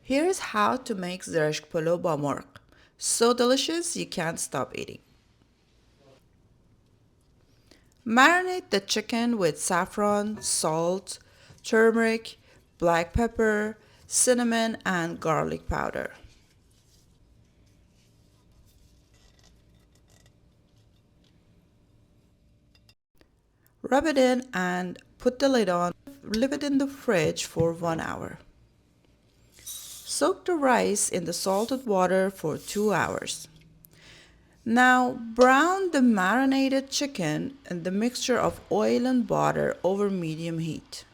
Here's how to make Zereshk Polo by Morgh. So delicious you can't stop eating. Marinate the chicken with saffron, salt, turmeric, black pepper, cinnamon, and garlic powder. Rub it in and put the lid on. Leave it in the fridge for 1 hour. Soak the rice in the salted water for 2 hours. Now brown the marinated chicken in the mixture of oil and butter over medium heat.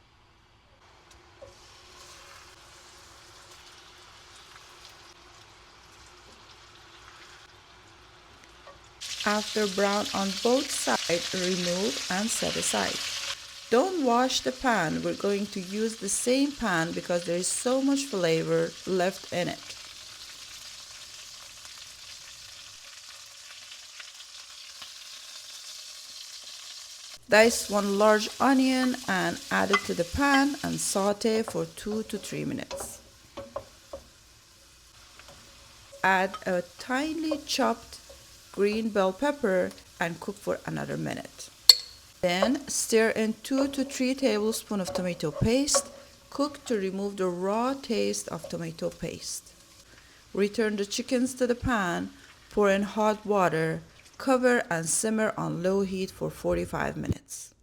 After brown on both sides, remove and set aside. Don't wash the pan. We're going to use the same pan because there is so much flavor left in it. Dice 1 large onion and add it to the pan and saute for 2 to 3 minutes. Add a tiny chopped green bell pepper and cook for another minute. Then stir in 2 to 3 tablespoons of tomato paste. Cook to remove the raw taste of tomato paste. Return the chickens to the pan, pour in hot water, cover and simmer on low heat for 45 minutes.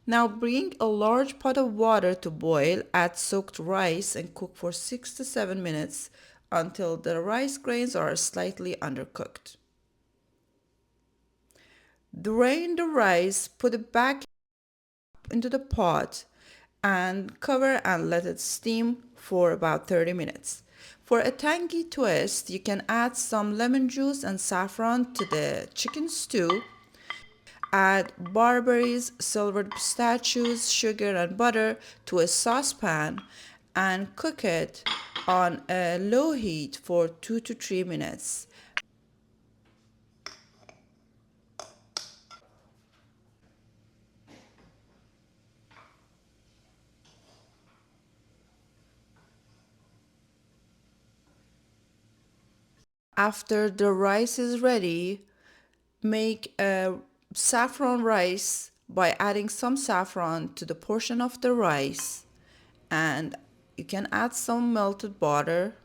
Now bring a large pot of water to boil, add soaked rice and cook for 6 to 7 minutes until the rice grains are slightly undercooked. Drain the rice, put it back into the pot and cover and let it steam for about 30 minutes. For a tangy twist, you can add some lemon juice and saffron to the chicken stew. Add barberries, silvered pistachios, sugar and butter to a saucepan and cook it on a low heat for 2 to 3 minutes. After the rice is ready, make a saffron rice by adding some saffron to the portion of the rice, and you can add some melted butter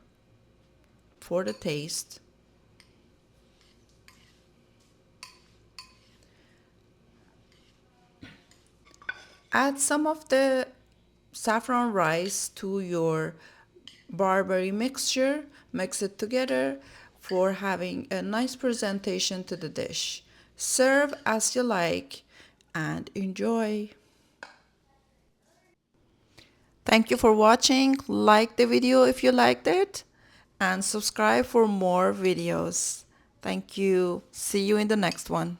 for the taste. Add some of the saffron rice to your barberry mixture, mix it together for having a nice presentation to the dish. Serve as you like and enjoy. Thank you for watching. Like the video if you liked it and subscribe for more videos. Thank you. See you in the next one.